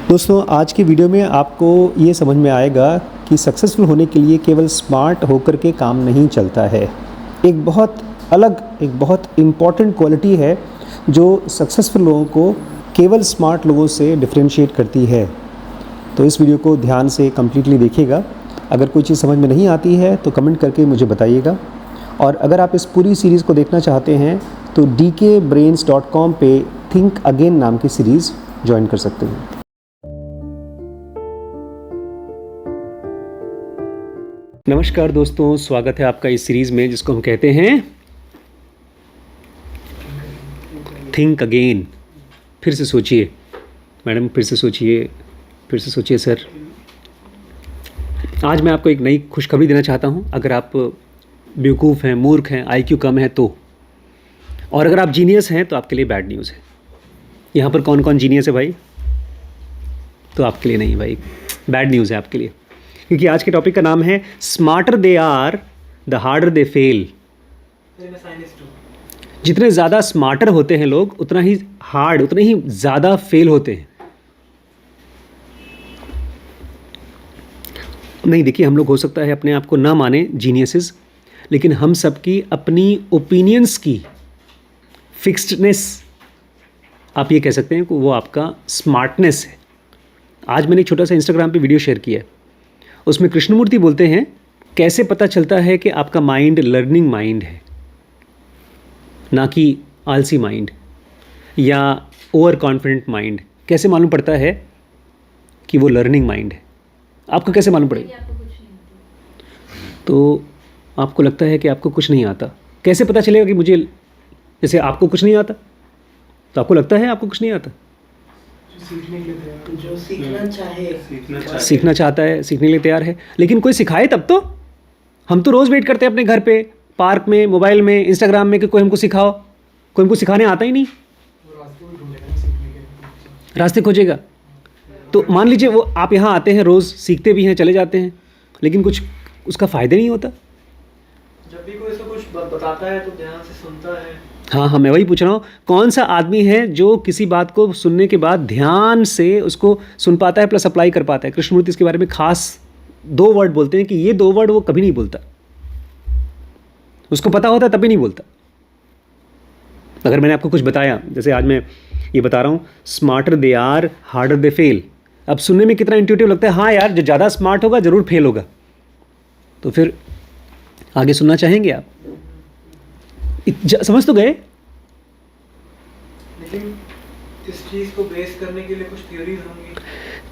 दोस्तों आज की वीडियो में आपको ये समझ में आएगा कि सक्सेसफुल होने के लिए केवल स्मार्ट होकर के काम नहीं चलता है। एक बहुत इम्पॉर्टेंट क्वालिटी है जो सक्सेसफुल लोगों को केवल स्मार्ट लोगों से डिफरेंशिएट करती है। तो इस वीडियो को ध्यान से कम्प्लीटली देखिएगा। अगर कोई चीज़ समझ में नहीं आती है तो कमेंट करके मुझे बताइएगा, और अगर आप इस पूरी सीरीज़ को देखना चाहते हैं तो dkbrains.com पे थिंक अगेन नाम की सीरीज़ ज्वाइन कर सकते हैं। नमस्कार दोस्तों, स्वागत है आपका इस सीरीज़ में जिसको हम कहते हैं थिंक अगेन। फिर से सोचिए मैडम, फिर से सोचिए सर। आज मैं आपको एक नई खुशखबरी देना चाहता हूँ। अगर आप बेवकूफ़ हैं, मूर्ख हैं, IQ कम है तो, और अगर आप जीनियस हैं तो आपके लिए बैड न्यूज़ है। यहाँ पर कौन कौन जीनियस है भाई? तो आपके लिए नहीं भाई, बैड न्यूज़ है आपके लिए, क्योंकि आज के टॉपिक का नाम है smarter they are the harder they fall. जितने ज़्यादा स्मार्टर होते हैं लोग उतना ही ज़्यादा फेल होते हैं। नहीं देखिए, हम लोग हो सकता है अपने आप को ना माने जीनियसेस, लेकिन हम सबकी अपनी ओपिनियंस की फिक्स्डनेस, आप ये कह सकते हैं कि वो आपका स्मार्टनेस है। आज मैंने एक छोटा सा इंस्टाग्राम पे वीडियो शेयर किया है। उसमें कृष्णमूर्ति बोलते हैं कैसे पता चलता है कि आपका माइंड लर्निंग माइंड है, ना कि आलसी माइंड या ओवर कॉन्फिडेंट माइंड। कैसे मालूम पड़ता है कि वो लर्निंग माइंड है? आपको कैसे मालूम पड़ेगा? तो आपको लगता है कि आपको कुछ नहीं आता। कैसे पता चलेगा कि मुझे, जैसे आपको कुछ नहीं आता तो आपको लगता है आपको कुछ नहीं आता। जो सीखना चाहता है, सीखने के लिए तैयार है, लेकिन कोई सिखाए तब तो। हम तो रोज़ वेट करते हैं अपने घर पे, पार्क में, मोबाइल में, इंस्टाग्राम में कि कोई हमको सिखाओ। कोई हमको सिखाने आता ही नहीं। रास्ते खोजेगा। तो मान लीजिए वो आप यहाँ आते हैं, रोज़ सीखते भी हैं, चले जाते हैं, लेकिन कुछ उसका फ़ायदा नहीं होता। जब भी कोई इसको कुछ बताता है तो ध्यान से सुनता है। हाँ, मैं वही पूछ रहा हूँ, कौन सा आदमी है जो किसी बात को सुनने के बाद ध्यान से उसको सुन पाता है प्लस अप्लाई कर पाता है? कृष्णमूर्ति इसके बारे में खास 2 वर्ड बोलते हैं कि ये 2 वर्ड वो कभी नहीं बोलता। उसको पता होता है तब भी नहीं बोलता। अगर मैंने आपको कुछ बताया, जैसे आज मैं ये बता रहा हूँ, smarter they are harder they fall. अब सुनने में कितना इंट्यूटिव लगता है। हाँ यार, जो ज़्यादा स्मार्ट होगा ज़रूर फेल होगा। तो फिर आगे सुनना चाहेंगे आप? समझ तो गए? लेकिन इस चीज़ को बेस करने के लिए कुछ थ्योरीज होंगी।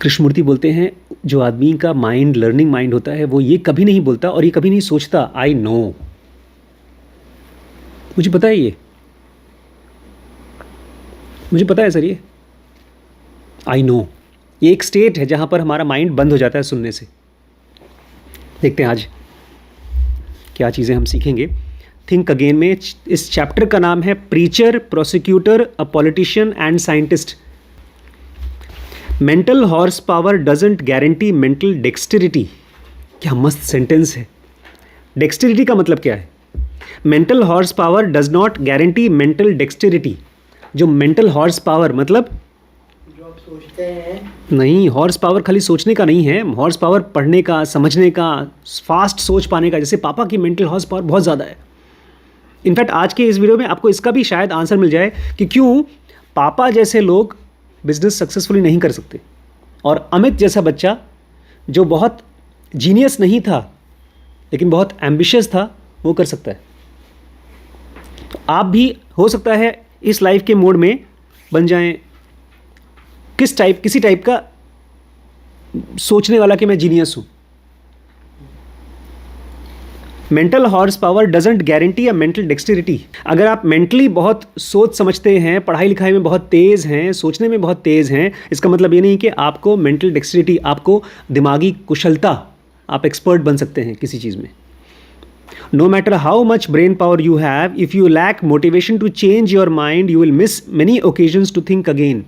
कृष्णमूर्ति बोलते हैं जो आदमी का माइंड लर्निंग माइंड होता है वो ये कभी नहीं बोलता और ये कभी नहीं सोचता आई नो। मुझे पता है, मुझे पता है सर, ये आई नो। ये एक स्टेट है जहां पर हमारा माइंड बंद हो जाता है सुनने से। देखते हैं आज क्या चीज़ें हम सीखेंगे थिंक अगेन में। इस चैप्टर का नाम है preacher, prosecutor, a politician and scientist. Mental horse power doesn't guarantee mental dexterity. क्या मस्त सेंटेंस है। डेक्सटेरिटी का मतलब क्या है? Mental horse power does not guarantee mental dexterity. जो मेंटल हॉर्स पावर मतलब जो आप सोचते हैं, नहीं, हॉर्स पावर खाली सोचने का नहीं है। हॉर्स पावर पढ़ने का, समझने का, फास्ट सोच पाने का। जैसे पापा की मेंटल हॉर्स पावर बहुत ज़्यादा है। इनफैक्ट आज के इस वीडियो में आपको इसका भी शायद आंसर मिल जाए कि क्यों पापा जैसे लोग बिजनेस सक्सेसफुली नहीं कर सकते, और अमित जैसा बच्चा जो बहुत जीनियस नहीं था लेकिन बहुत एम्बिशियस था, वो कर सकता है। तो आप भी हो सकता है इस लाइफ के मोड में बन जाएं किसी टाइप का सोचने वाला कि मैं जीनियस हूँ। Mental horse power doesn't guarantee a mental dexterity. अगर आप मेंटली बहुत सोच समझते हैं, पढ़ाई लिखाई में बहुत तेज़ हैं, सोचने में बहुत तेज़ हैं, इसका मतलब ये नहीं कि आपको मेंटल डेक्सटेरिटी, आपको दिमागी कुशलता, आप एक्सपर्ट बन सकते हैं किसी चीज़ में। No matter how much brain power you have, if you lack motivation to change your mind you will miss many occasions to think again.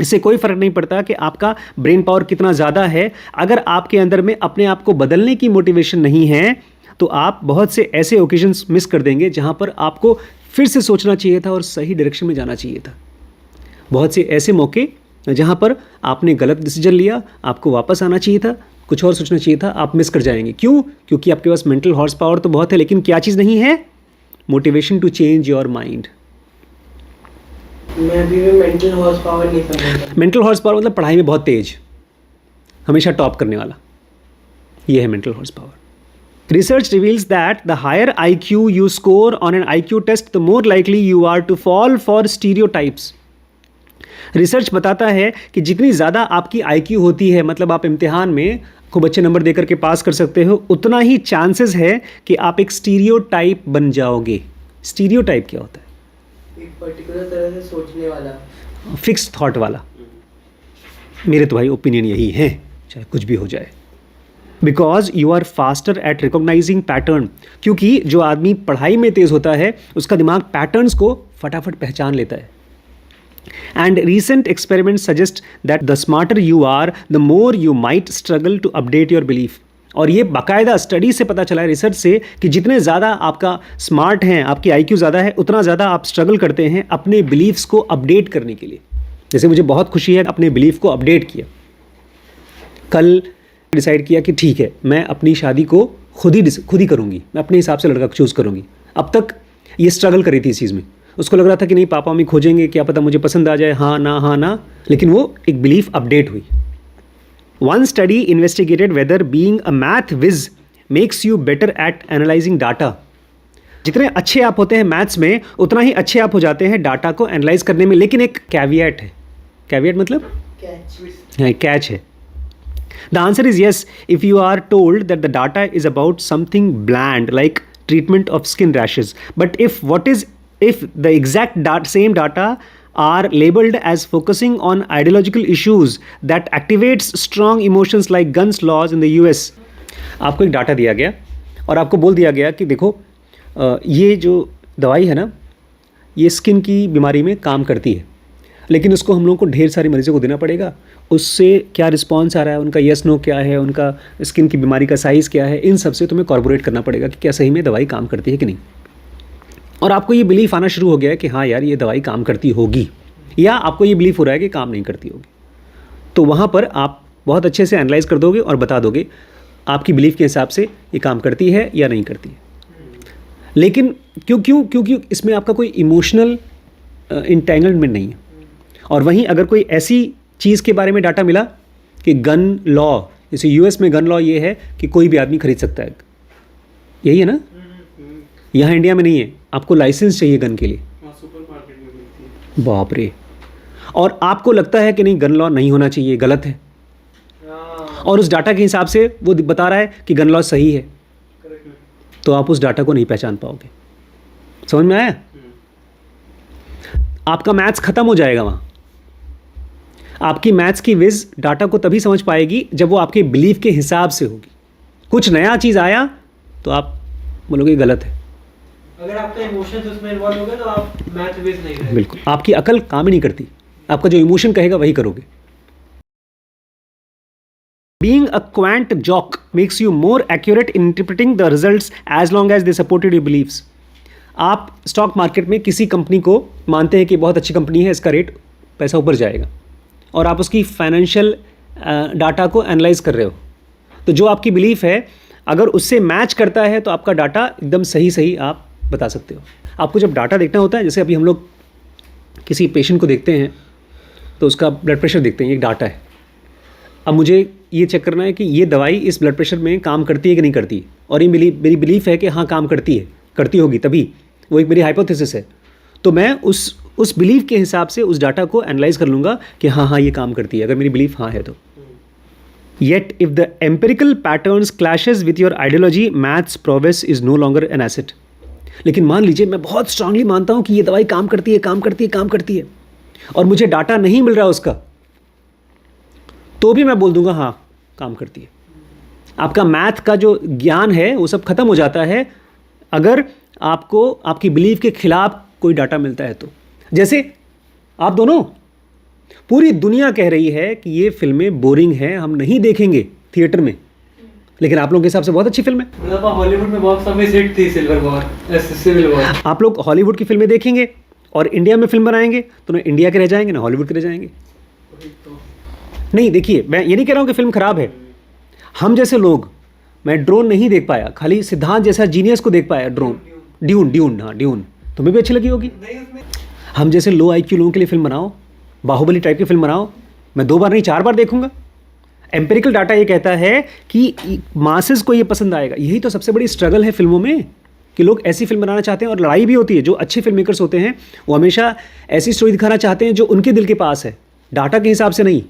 इससे कोई फ़र्क नहीं पड़ता कि आपका ब्रेन पावर कितना ज़्यादा है, अगर आपके अंदर में अपने आप को बदलने की मोटिवेशन नहीं है तो आप बहुत से ऐसे ओकेजन्स मिस कर देंगे जहां पर आपको फिर से सोचना चाहिए था और सही डायरेक्शन में जाना चाहिए था। बहुत से ऐसे मौके जहाँ पर आपने गलत डिसीजन लिया, आपको वापस आना चाहिए था, कुछ और सोचना चाहिए था, आप मिस कर जाएंगे। क्यों? क्योंकि आपके पास मेंटल हॉर्स पावर तो बहुत है, लेकिन क्या चीज़ नहीं है? Motivation to change your mind. मैं अभी भी मेंटल हॉर्स पावर नहीं समझता। मेंटल हॉर्स पावर मतलब पढ़ाई में बहुत तेज, हमेशा टॉप करने वाला, ये है mental horse power. Research reveals that the higher IQ you score on an IQ test, the more likely you are to fall for stereotypes. Research बताता है कि जितनी ज़्यादा आपकी IQ होती है, मतलब आप इम्तिहान में खूब अच्छे नंबर देकर के पास कर सकते हो, उतना ही चांसेस है कि आप एक स्टीरियोटाइप बन जाओगे। स्टीरियोटाइप क्या होता है? एक पर्टिकुलर तरह से सोचने वाला, फिक्स थॉट वाला। मेरे तो भाई ओपिनियन यही है, चाहे कुछ भी हो जाए। Because you are faster at recognising pattern, क्योंकि जो आदमी पढ़ाई में तेज़ होता है उसका दिमाग पैटर्न्स को फटाफट पहचान लेता है। And recent experiments suggest that the smarter you are, the more you might struggle to update your belief. और ये बाकायदा स्टडी से पता चला है, रिसर्च से, कि जितने ज़्यादा आपका स्मार्ट हैं, आपकी IQ ज़्यादा है, उतना ज़्यादा आप स्ट्रगल करते हैं अपने बिलीफ्स को अपडेट करने के लिए। जैसे मुझे बहुत खुशी है अपने बिलीफ को अपडेट किया। कल डिसाइड किया कि ठीक है, मैं अपनी शादी को खुद ही करूँगी, मैं अपने हिसाब से लड़का चूज़ करूँगी। अब तक ये स्ट्रगल करी थी इस चीज़ में, उसको लग रहा था कि नहीं पापा मम्मी खोजेंगे, क्या पता मुझे पसंद आ जाए, हाँ ना, लेकिन वो एक बिलीफ अपडेट हुई। One study investigated whether being a math whiz makes you better at analysing data. जितने अच्छे आप होते हैं मैथ्स में, उतना ही अच्छे आप हो जाते हैं डाटा को एनालाइज करने में, लेकिन एक कैविएट है। कैविएट मतलब कैच है। The answer is yes if you are told that the data is about something bland like treatment of skin rashes, but if the exact same data are labeled as focusing on ideological issues that activates strong emotions like guns laws in the US। आपको एक data दिया गया और आपको बोल दिया गया कि देखो ये जो दवाई है ना, ये स्किन की बीमारी में काम करती है, लेकिन उसको हम लोगों को ढेर सारे मरीजों को देना पड़ेगा। उससे क्या रिस्पॉन्स आ रहा है, उनका यस नो क्या है, उनका स्किन की बीमारी का साइज़ क्या है, इन सब से तुम्हें कॉर्पोरेट करना पड़ेगा कि क्या सही में दवाई काम करती है कि नहीं। और आपको ये बिलीफ आना शुरू हो गया है कि हाँ यार ये दवाई काम करती होगी, या आपको ये बिलीफ हो रहा है कि काम नहीं करती होगी। तो वहाँ पर आप बहुत अच्छे से एनालाइज कर दोगे और बता दोगे आपकी बिलीफ के हिसाब से ये काम करती है या नहीं करती है। लेकिन क्योंकि इसमें आपका कोई इमोशनल इंटेंगलमेंट नहीं है। और वहीं अगर कोई ऐसी चीज़ के बारे में डाटा मिला कि गन लॉ, जैसे US में गन लॉ ये है कि कोई भी आदमी खरीद सकता है, यही है ना, यहाँ इंडिया में नहीं है, आपको लाइसेंस चाहिए गन के लिए। सुपरमार्केट में मिलती है। बाप रे। और आपको लगता है कि नहीं गन लॉ नहीं होना चाहिए, गलत है, और उस डाटा के हिसाब से वो बता रहा है कि गन लॉ सही है, तो आप उस डाटा को नहीं पहचान पाओगे। समझ में आया? आपका मैथ्स खत्म हो जाएगा वहाँ। आपकी मैथ्स की विज डाटा को तभी समझ पाएगी जब वो आपके बिलीफ के हिसाब से होगी। कुछ नया चीज़ आया तो आप बोलोगे गलत है। अगर आपका इमोशंस उसमें इन्वॉल्व हो गए तो आप मैथ बेस नहीं करेंगे। बिल्कुल, आपकी अकल काम ही नहीं करती, आपका जो इमोशन कहेगा वही करोगे। Being a quant jock makes you more accurate in interpreting the results as long as they supported your beliefs। आप स्टॉक मार्केट में किसी कंपनी को मानते हैं कि बहुत अच्छी कंपनी है, इसका रेट पैसा ऊपर जाएगा, और आप उसकी फाइनेंशियल डाटा को एनालाइज कर रहे हो, तो जो आपकी बिलीफ है अगर उससे मैच करता है तो आपका डाटा एकदम सही आप बता सकते हो। आपको जब डाटा देखना होता है, जैसे अभी हम लोग किसी पेशेंट को देखते हैं तो उसका ब्लड प्रेशर देखते हैं, ये डाटा है। अब मुझे ये चेक करना है कि ये दवाई इस ब्लड प्रेशर में काम करती है कि नहीं करती, और ये मेरी बिलीफ है कि हाँ काम करती है, करती होगी, तभी वो एक मेरी हाइपोथेसिस है। तो मैं उस बिलीफ के हिसाब से उस डाटा को एनालाइज कर लूँगा कि हाँ ये काम करती है, अगर मेरी बिलीफ हाँ है तो। Yet, if the empirical patterns clashes with your ideology, maths prowess is no longer an asset। लेकिन मान लीजिए मैं बहुत स्ट्रांगली मानता हूँ कि ये दवाई काम करती है, और मुझे डाटा नहीं मिल रहा उसका, तो भी मैं बोल दूंगा हाँ काम करती है। आपका मैथ का जो ज्ञान है वो सब खत्म हो जाता है अगर आपको आपकी बिलीफ के खिलाफ कोई डाटा मिलता है तो। जैसे आप दोनों, पूरी दुनिया कह रही है कि ये फिल्में बोरिंग हैं, हम नहीं देखेंगे थिएटर में, लेकिन आप लोगों के हिसाब से बहुत अच्छी फिल्म है। मतलब हॉलीवुड में बॉक्स ऑफिस हिट थी सिविल वॉर। आप लोग हॉलीवुड की फिल्में देखेंगे और इंडिया में फिल्म बनाएंगे तो ना इंडिया के रह जाएंगे ना हॉलीवुड के रह जाएंगे। नहीं देखिए, मैं ये नहीं कह रहा हूँ कि फिल्म खराब है। हम जैसे लोग, मैं ड्रोन नहीं देख पाया, खाली सिद्धांत जैसा जीनियस को देख पाया। ड्रोन, ड्यून ड्यून, हाँ ड्यून तुम्हें भी अच्छी लगी होगी। नहीं उसमें हम जैसे लो IQ लोगों के लिए फिल्म बनाओ, बाहुबली टाइप की फिल्म बनाओ, मैं 2 बार नहीं 4 बार देखूंगा। एम्पिरिकल डाटा ये कहता है कि मासेस को ये पसंद आएगा। यही तो सबसे बड़ी स्ट्रगल है फिल्मों में, कि लोग ऐसी फिल्म बनाना चाहते हैं, और लड़ाई भी होती है। जो अच्छे फिल्म मेकर्स होते हैं वो हमेशा ऐसी स्टोरी दिखाना चाहते हैं जो उनके दिल के पास है, डाटा के हिसाब से नहीं।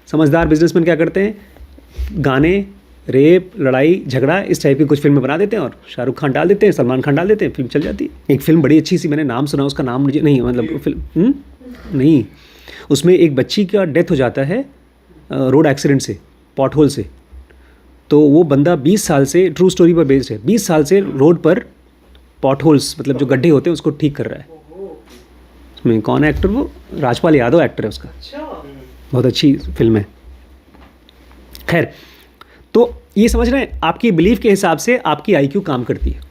समझदार बिजनेसमैन क्या करते हैं, गाने, रेप, लड़ाई झगड़ा इस टाइप की कुछ फिल्में बना देते हैं और शाहरुख खान डाल देते हैं, सलमान खान डाल देते हैं, फिल्म चल जाती है। एक फिल्म बड़ी अच्छी सी, मैंने नाम सुना, उसका नाम मुझे नहीं, मतलब फिल्म नहीं, उसमें एक बच्ची का डेथ हो जाता है रोड एक्सीडेंट से, पॉट होल से। तो वो बंदा 20 साल से, ट्रू स्टोरी पर बेस्ड है, 20 साल से रोड पर पॉट होल्स, मतलब जो गड्ढे होते हैं उसको ठीक कर रहा है। उसमें कौन है एक्टर, वो राजपाल यादव एक्टर है उसका। अच्छा बहुत अच्छी फिल्म है। खैर, तो ये समझ रहे हैं, आपकी बिलीफ के हिसाब से आपकी IQ काम करती है।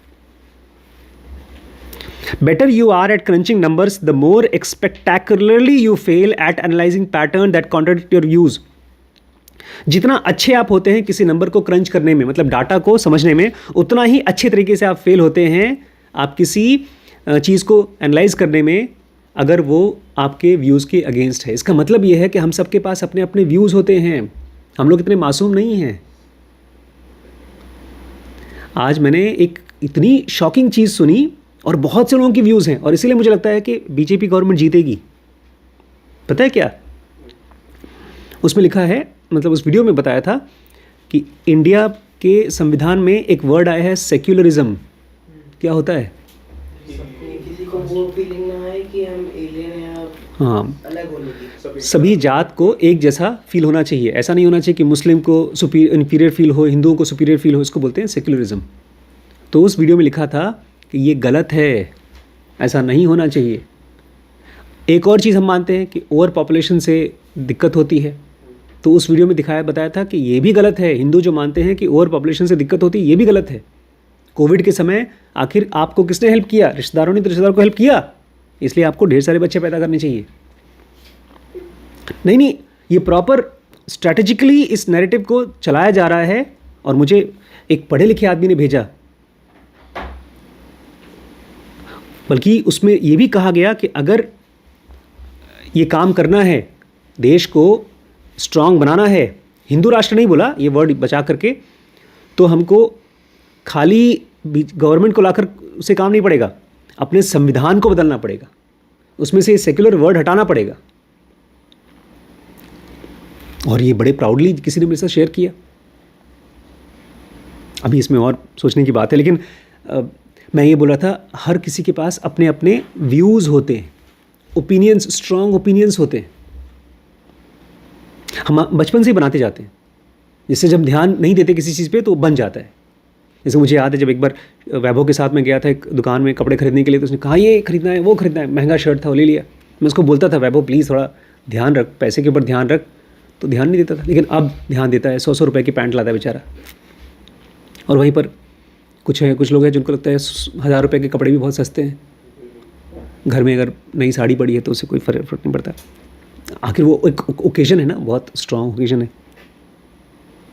Better you are at crunching numbers, the more spectacularly you fail at analysing pattern that contradict your views. जितना अच्छे आप होते हैं किसी नंबर को क्रंच करने में, मतलब डाटा को समझने में, उतना ही अच्छे तरीके से आप फेल होते हैं आप किसी चीज़ को एनालाइज करने में, अगर वो आपके व्यूज़ के अगेंस्ट है। इसका मतलब ये है कि हम सबके पास अपने अपने व्यूज़ होते हैं, हम लोग इतने मासूम नहीं हैं। आज मैंने एक इतनी शॉकिंग चीज़ सुनी, और बहुत से लोगों की व्यूज़ हैं, और इसीलिए मुझे लगता है कि BJP गवर्नमेंट जीतेगी। पता है क्या उसमें लिखा है, मतलब उस वीडियो में बताया था कि इंडिया के संविधान में एक वर्ड आया है, सेक्युलरिज्म। क्या होता है? किसी को वो फीलिंग ना आए कि हम एलियन हैं या हाँ, अलग होने की। सभी जात को एक जैसा फील होना चाहिए। ऐसा नहीं होना चाहिए कि मुस्लिम को इन्फीरियर फील हो, हिंदुओं को सुपीरियर फील हो, इसको बोलते हैं सेक्युलरिज्म। तो उस वीडियो में लिखा था कि ये गलत है, ऐसा नहीं होना चाहिए। एक और चीज़ हम मानते हैं कि ओवर पॉपुलेशन से दिक्कत होती है, तो उस वीडियो में बताया था कि ये भी गलत है। हिंदू जो मानते हैं कि ओवर पॉपुलेशन से दिक्कत होती है, ये भी गलत है। कोविड के समय आखिर आपको किसने हेल्प किया? रिश्तेदारों ने तो रिश्तेदारों को हेल्प किया, इसलिए आपको ढेर सारे बच्चे पैदा करने चाहिए। नहीं, ये प्रॉपर स्ट्रैटेजिकली इस नैरेटिव को चलाया जा रहा है। और मुझे एक पढ़े लिखे आदमी ने भेजा, बल्कि उसमें ये भी कहा गया कि अगर ये काम करना है, देश को स्ट्रांग बनाना है, हिंदू राष्ट्र नहीं बोला, ये वर्ड बचा करके, तो हमको खाली गवर्नमेंट को लाकर उसे काम नहीं पड़ेगा, अपने संविधान को बदलना पड़ेगा, उसमें से सेक्युलर वर्ड हटाना पड़ेगा। और ये बड़े प्राउडली किसी ने मेरे साथ शेयर किया। अभी इसमें और सोचने की बात है, लेकिन मैं ये बोल रहा था, हर किसी के पास अपने अपने व्यूज़ होते हैं, ओपिनियंस, स्ट्रॉन्ग ओपिनियंस होते हैं। हम बचपन से ही बनाते जाते हैं, जिससे जब ध्यान नहीं देते किसी चीज़ पे तो बन जाता है। जैसे मुझे याद है, जब एक बार वैभव के साथ मैं गया था एक दुकान में कपड़े खरीदने के लिए, तो उसने कहा ये खरीदना है, वो खरीदना है, महंगा शर्ट था, वो ले लिया। मैं उसको बोलता था, वैभव प्लीज़ थोड़ा ध्यान रख, पैसे के ऊपर ध्यान रख, तो ध्यान नहीं देता था। लेकिन अब ध्यान देता है, 100 रुपए की पैंट लाता है बेचारा। और वहीं पर कुछ लोग हैं जिनको लगता है 1000 रुपये के कपड़े भी बहुत सस्ते हैं, घर में अगर नई साड़ी पड़ी है तो उससे कोई फर्क नहीं पड़ता। आखिर वो एक ओकेजन है ना, बहुत स्ट्रॉन्ग ओकेजन है।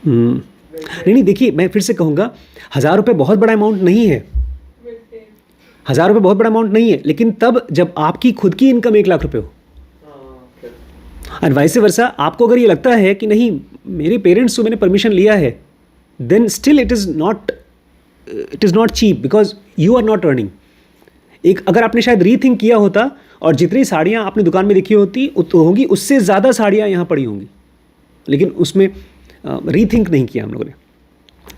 नहीं, देखिए मैं फिर से कहूँगा, 1000 रुपये बहुत बड़ा अमाउंट नहीं है, 1000 रुपये बहुत बड़ा अमाउंट नहीं है, लेकिन तब जब आपकी खुद की इनकम 1 लाख रुपए हो, और वाइस वर्सा, आपको अगर ये लगता है कि नहीं मेरे पेरेंट्स से मैंने परमिशन लिया है, then still it is not cheap, because you are not earning. एक अगर आपने शायद रीथिंक किया होता और जितनी साड़ियाँ आपने दुकान में देखी होंगी उससे ज़्यादा साड़ियाँ यहाँ पड़ी होंगी, लेकिन उसमें रीथिंक नहीं किया हम लोगों ने।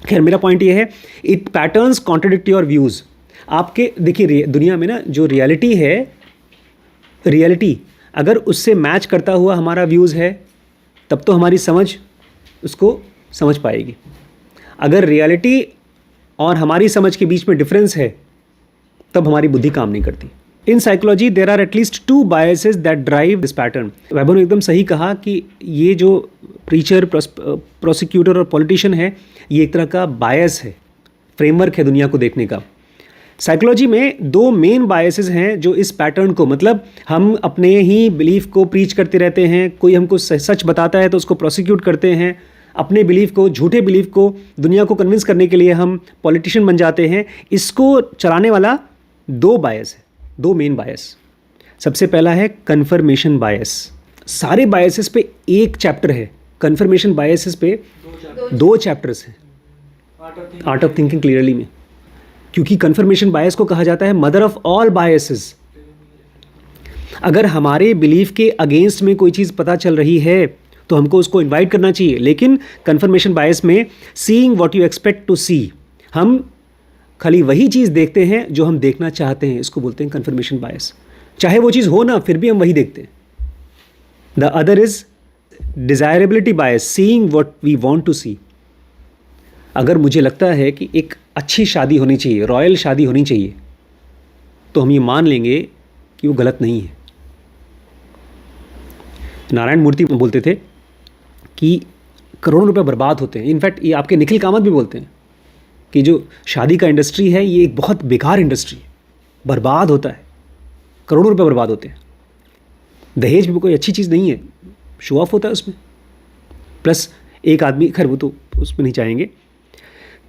खैर, मेरा पॉइंट ये है, it patterns contradict your views. आपके देखिए दुनिया में ना जो रियलिटी है, रियलिटी अगर उससे मैच करता हुआ हमारा व्यूज़ है, तब तो हमारी समझ उसको समझ पाएगी। अगर रियलिटी और हमारी समझ के बीच में डिफरेंस है, तब हमारी बुद्धि काम नहीं करती। In psychology there are at least 2 biases that drive this pattern. Vaibhav ने एकदम सही कहा कि ये जो प्रीचर, प्रोसिक्यूटर और पॉलिटिशियन है, ये एक तरह का बायस है, फ्रेमवर्क है दुनिया को देखने का। साइकोलॉजी में दो मेन बायसेस हैं जो इस पैटर्न को, मतलब हम अपने ही बिलीफ को प्रीच करते रहते हैं, कोई हमको सच बताता है तो उसको प्रोसिक्यूट करते हैं, अपने बिलीफ को, झूठे बिलीफ को दुनिया को कन्विंस करने के लिए हम पॉलिटिशियन बन जाते हैं। इसको चलाने वाला दो बायस है, दो मेन बायस। सबसे पहला है कन्फर्मेशन बायस। सारे बायसेस पे एक चैप्टर है, कन्फर्मेशन बायसेस पे दो चैप्टर्स हैं आर्ट ऑफ थिंकिंग क्लियरली में, क्योंकि कन्फर्मेशन बायस को कहा जाता है मदर ऑफ ऑल बायसेस। अगर हमारे बिलीफ के अगेंस्ट में कोई चीज़ पता चल रही है तो हमको उसको इनवाइट करना चाहिए, लेकिन कन्फर्मेशन बायस में seeing what you expect to see, हम खाली वही चीज़ देखते हैं जो हम देखना चाहते हैं, इसको बोलते हैं कन्फर्मेशन बायस। चाहे वो चीज़ हो ना, फिर भी हम वही देखते हैं। The other is desirability bias, seeing what we want to see. अगर मुझे लगता है कि एक अच्छी शादी होनी चाहिए, रॉयल शादी होनी चाहिए, तो हम ये मान लेंगे कि वो गलत नहीं है। नारायण मूर्ति बोलते थे कि करोड़ों रुपए बर्बाद होते हैं। इनफैक्ट ये आपके निखिल कामत भी बोलते हैं कि जो शादी का इंडस्ट्री है ये एक बहुत बेकार इंडस्ट्री है, बर्बाद होता है, करोड़ों रुपए बर्बाद होते हैं। दहेज भी कोई अच्छी चीज़ नहीं है, शो ऑफ होता है उसमें, प्लस एक आदमी, खैर वो तो उसमें नहीं चाहेंगे।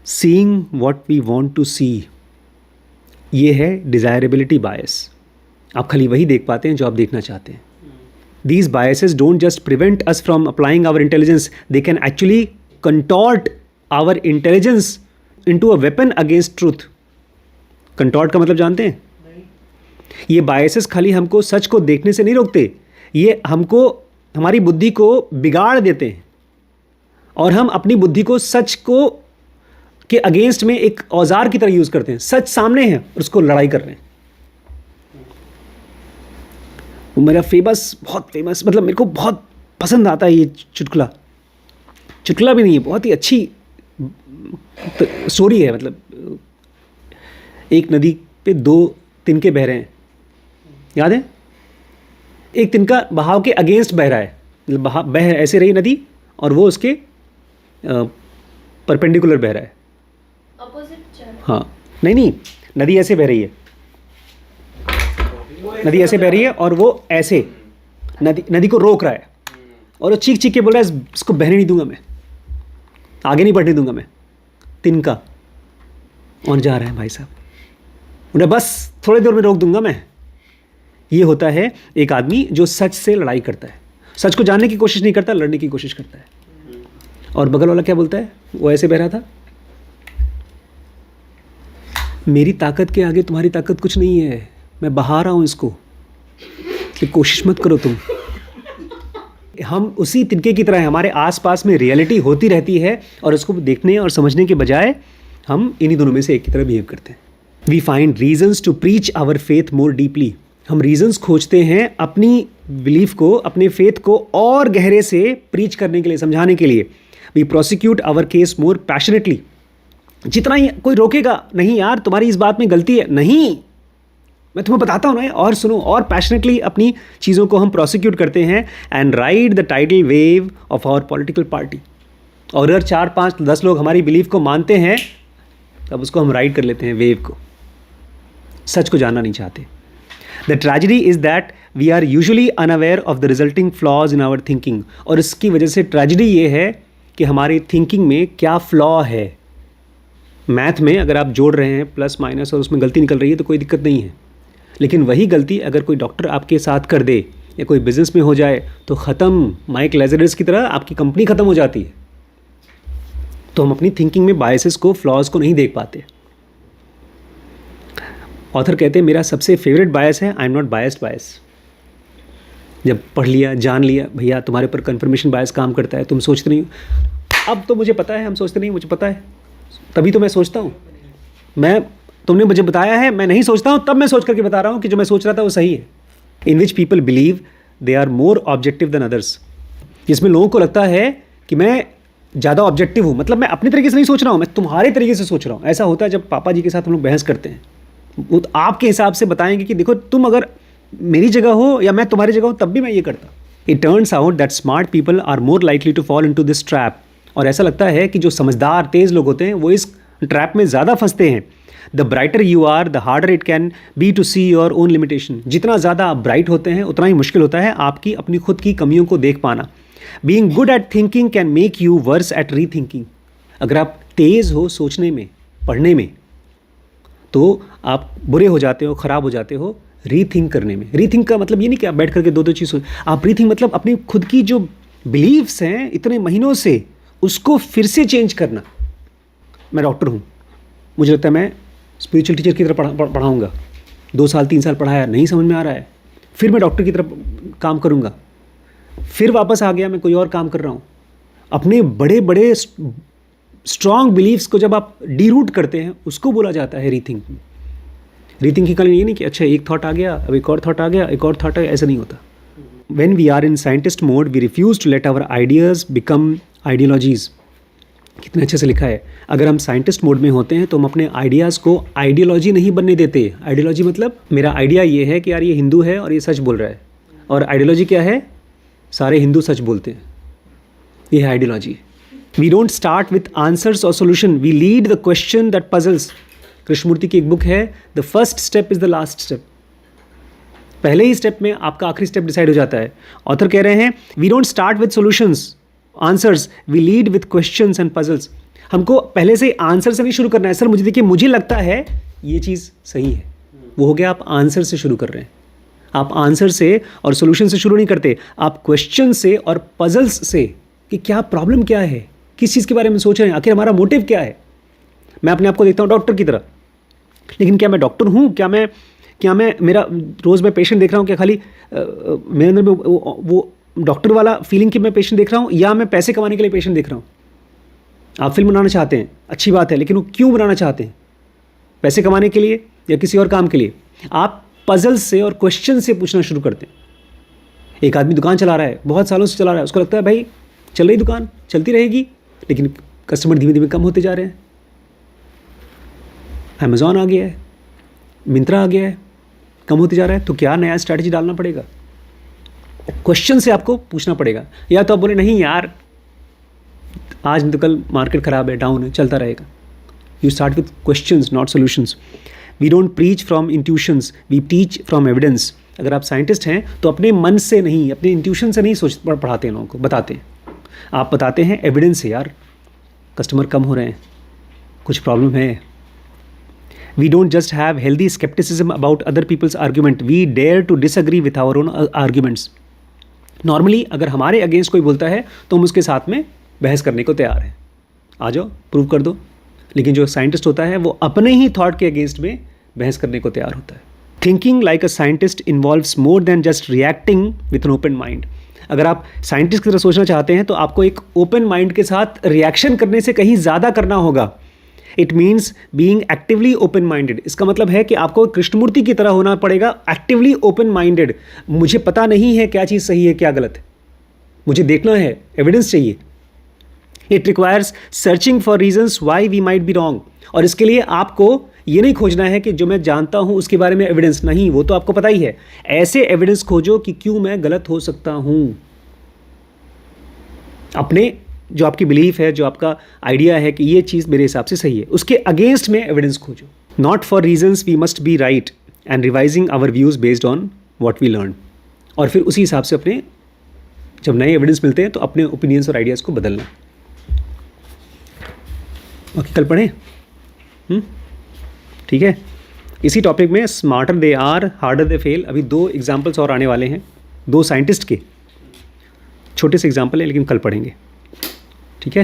Seeing what we want to see, ये है डिज़ायरेबिलिटी बायस। आप खाली वही देख पाते हैं जो आप देखना चाहते हैं। These biases don't just prevent us from applying our intelligence, they can actually contort our intelligence into a weapon against truth. Contort का मतलब जानते हैं? ये biases खाली हमको सच को देखने से नहीं रोकते, ये हमको, हमारी बुद्धि को बिगाड़ देते हैं और हम अपनी बुद्धि को सच को के अगेंस्ट में एक औजार की तरह यूज़ करते हैं। सच सामने है और उसको लड़ाई कर रहे हैं। वो मेरा बहुत फेमस, मतलब मेरे को बहुत पसंद आता है ये चुटकुला। चुटकुला भी नहीं है, बहुत ही अच्छी स्टोरी है। मतलब एक नदी पे दो तिनके बह रहे हैं, याद है? एक तिनका बहाव के अगेंस्ट बह रहा है, मतलब बह ऐसे रही नदी और वो उसके परपेंडिकुलर बह रहा है, हाँ, नहीं, नदी ऐसे बह रही है, नदी ऐसे बह रही है और वो ऐसे नदी को रोक रहा है और वो चीख चीख के बोल रहा है इसको बहने नहीं दूंगा, मैं आगे नहीं बढ़ने दूंगा मैं। तिनका और जा रहा है भाई साहब, उन्हें बस थोड़ी देर में रोक दूंगा मैं। ये होता है एक आदमी जो सच से लड़ाई करता है, सच को जानने की कोशिश नहीं करता, लड़ने की कोशिश करता है। और बगल वाला क्या बोलता है? वो ऐसे बह रहा था, मेरी ताकत के आगे तुम्हारी ताकत कुछ नहीं है, मैं बहा रहा हूँ इसको, इसलिए कोशिश मत करो तुम। हम उसी तिनके की तरह हैं, हमारे आसपास में रियलिटी होती रहती है और उसको देखने और समझने के बजाय हम इन्हीं दोनों में से एक की तरह बिहेव करते हैं। We find reasons to preach our faith more deeply. हम रीजन्स खोजते हैं अपनी बिलीफ को, अपने फेथ को और गहरे से प्रीच करने के लिए, समझाने के लिए। We prosecute our case more passionately. जितना ही कोई रोकेगा, नहीं यार तुम्हारी इस बात में गलती है, नहीं मैं तुम्हें बताता हूँ ना, और सुनो, और पैशनेटली अपनी चीज़ों को हम प्रोसिक्यूट करते हैं and ride the tidal wave of our political party. और अगर 4, 5, 10 लोग हमारी बिलीफ को मानते हैं तब उसको हम राइड कर लेते हैं, वेव को। सच को जानना नहीं चाहते। The tragedy is that we are usually unaware of the resulting flaws in our thinking. और इसकी वजह से ट्रेजेडी ये है कि हमारी थिंकिंग में क्या फ्लॉ है। मैथ में अगर आप जोड़ रहे हैं प्लस माइनस और उसमें गलती निकल रही है तो कोई दिक्कत नहीं है, लेकिन वही गलती अगर कोई डॉक्टर आपके साथ कर दे या कोई बिजनेस में हो जाए तो ख़त्म, माइक लेज़रस की तरह आपकी कंपनी ख़त्म हो जाती है। तो हम अपनी थिंकिंग में बायसेस को, फ्लॉज को नहीं देख पाते। ऑथर कहते हैं मेरा सबसे फेवरेट बायस है आई एम नॉट बायस्ड बायस। जब पढ़ लिया, जान लिया भैया तुम्हारे पर कन्फर्मेशन बायस काम करता है, तुम सोचते नहीं हो, अब तो मुझे पता है, हम सोचते नहीं, मुझे पता है, तभी तो मैं सोचता हूँ। तुमने मुझे बताया है, मैं नहीं सोचता हूँ, तब मैं सोच करके बता रहा हूँ कि जो मैं सोच रहा था वो सही है। In which people believe they are more objective than others. जिसमें लोगों को लगता है कि मैं ज़्यादा ऑब्जेक्टिव हूँ, मतलब मैं अपने तरीके से नहीं सोच रहा हूँ, मैं तुम्हारे तरीके से सोच रहा हूँ। ऐसा होता है जब पापा जी के साथ हम लोग बहस करते हैं, वो आपके हिसाब से बताएंगे कि देखो तुम अगर मेरी जगह हो या मैं तुम्हारी जगह हूँ तब भी मैं ये करता। It turns out that smart people are more likely to fall into this trap. और ऐसा लगता है कि जो समझदार तेज़ लोग होते हैं वो इस ट्रैप में ज़्यादा फंसते हैं। The brighter you are the harder it can be to see your own limitation. जितना ज़्यादा आप ब्राइट होते हैं उतना ही मुश्किल होता है आपकी अपनी खुद की कमियों को देख पाना। Being good at thinking can make you worse at rethinking. अगर आप तेज़ हो सोचने में, पढ़ने में, तो आप बुरे हो जाते हो, ख़राब हो जाते हो रीथिंक करने में। रीथिंक का मतलब ये नहीं कि आप बैठ करके दो चीज़ सोच, आप रीथिंक मतलब अपनी खुद की जो बिलीव्स हैं इतने महीनों से उसको फिर से चेंज करना। मैं डॉक्टर हूँ, मुझे लगता है मैं स्पिरिचुअल टीचर की तरफ पढ़ाऊँगा, 2 साल 3 साल पढ़ाया, नहीं समझ में आ रहा है, फिर मैं डॉक्टर की तरफ काम करूँगा, फिर वापस आ गया मैं कोई और काम कर रहा हूँ। अपने बड़े बड़े स्ट्रॉन्ग बिलीव्स को जब आप डीरूट करते हैं उसको बोला जाता है रीथिंकिंग। रीथिंकिंग का ये नहीं कि अच्छा एक थॉट आ गया, अब एक और थॉट आ गया, एक और थॉट आ गया, ऐसा नहीं होता। When we are in scientist mode, we refuse to let our ideas become ideologies. कितने अच्छे से लिखा है। अगर हम साइंटिस्ट मोड में होते हैं तो हम अपने आइडियाज़ को आइडियोलॉजी नहीं बनने देते। आइडियोलॉजी मतलब मेरा आइडिया ये है कि यार ये हिंदू है और ये सच बोल रहा है, और आइडियोलॉजी क्या है, सारे हिंदू सच बोलते हैं, ये है ideology. We don't start with answers और solution, we lead the question that puzzles. Krishnamurti की एक बुक है the first step is the last step. पहले ही स्टेप में आपका आखिरी स्टेप डिसाइड हो जाता है। ऑथर कह रहे हैं we don't start with solutions answers, we lead with questions and puzzles. हमको पहले से आंसर से नहीं शुरू करना है। सर मुझे देखिए, मुझे लगता है ये चीज़ सही है, वो हो गया आप आंसर से शुरू कर रहे हैं। आप आंसर से और सोल्यूशन से शुरू नहीं करते, आप क्वेश्चन से और पजल्स से कि क्या प्रॉब्लम क्या है, किस चीज़ के बारे में सोच रहे हैं, आखिर हमारा मोटिव क्या है। मैं अपने आप को देखता हूँ डॉक्टर की तरह, लेकिन क्या मैं डॉक्टर हूँ? क्या मैं मेरा रोज़ मैं पेशेंट देख रहा हूँ, क्या खाली मेरे अंदर में वो डॉक्टर वाला फीलिंग कि मैं पेशेंट देख रहा हूँ, या मैं पैसे कमाने के लिए पेशेंट देख रहा हूँ? आप फिल्म बनाना चाहते हैं, अच्छी बात है, लेकिन वो क्यों बनाना चाहते हैं? पैसे कमाने के लिए या किसी और काम के लिए? आप पजल से और क्वेश्चन से पूछना शुरू करते हैं। एक आदमी दुकान चला रहा है, बहुत सालों से चला रहा है, उसको लगता है भाई चल रही दुकान, चलती रहेगी, लेकिन कस्टमर धीमे धीमे कम होते जा रहे हैं। अमेज़ॉन आ गया है, मिंत्रा आ गया है, कम होते जा रहा है, तो क्या नया स्ट्रैटेजी डालना पड़ेगा? क्वेश्चन से आपको पूछना पड़ेगा। या तो आप बोले नहीं यार आज नहीं तो कल मार्केट ख़राब है, डाउन है, चलता रहेगा। You start with questions not solutions. We don't preach from intuitions, we teach from evidence. अगर आप साइंटिस्ट हैं तो अपने मन से नहीं, अपने इंट्यूशन से नहीं सोच पढ़ाते हैं लोगों को, बताते हैं। आप बताते हैं एविडेंस से, यार कस्टमर कम हो रहे हैं, कुछ प्रॉब्लम है। We don't just have healthy skepticism about other people's argument. We dare to disagree with our own arguments. Normally अगर हमारे अगेंस्ट कोई बोलता है तो हम उसके साथ में बहस करने को तैयार हैं, आ जाओ प्रूव कर दो। लेकिन जो साइंटिस्ट होता है वो अपने ही थॉट के अगेंस्ट में बहस करने को तैयार होता है। Thinking like a scientist involves more than just reacting with an open mind. अगर आप साइंटिस्ट की तरह सोचना चाहते हैं तो आपको एक ओपन माइंड के साथ रिएक्शन करने से कहीं ज़्यादा करना होगा। It means being actively open minded. इसका मतलब है कि आपको कृष्णमूर्ति की तरह होना पड़ेगा, एक्टिवली ओपन माइंडेड। मुझे पता नहीं है क्या चीज़ सही है क्या गलत है, मुझे देखना है, एविडेंस चाहिए। It requires searching for reasons why we might be wrong. और इसके लिए आपको ये नहीं खोजना है कि जो मैं जानता हूँ उसके बारे में एविडेंस, नहीं, वो तो आपको पता ही है। ऐसे एविडेंस खोजो कि क्यों मैं गलत हो सकता हूँ। अपने जो आपकी बिलीफ है, जो आपका आइडिया है कि ये चीज़ मेरे हिसाब से सही है, उसके अगेंस्ट में एविडेंस खोजो। Not for reasons we must be right and revising our views based on what we learn. और फिर उसी हिसाब से अपने जब नए एविडेंस मिलते हैं तो अपने ओपिनियंस और आइडियाज़ को बदलना। बाकी कल पढ़ें, ठीक है। इसी टॉपिक में smarter they are harder they fail, अभी 2 एग्जाम्पल्स और आने वाले हैं, 2 साइंटिस्ट के छोटे से एग्जाम्पल हैं, लेकिन कल पढ़ेंगे, ठीक है।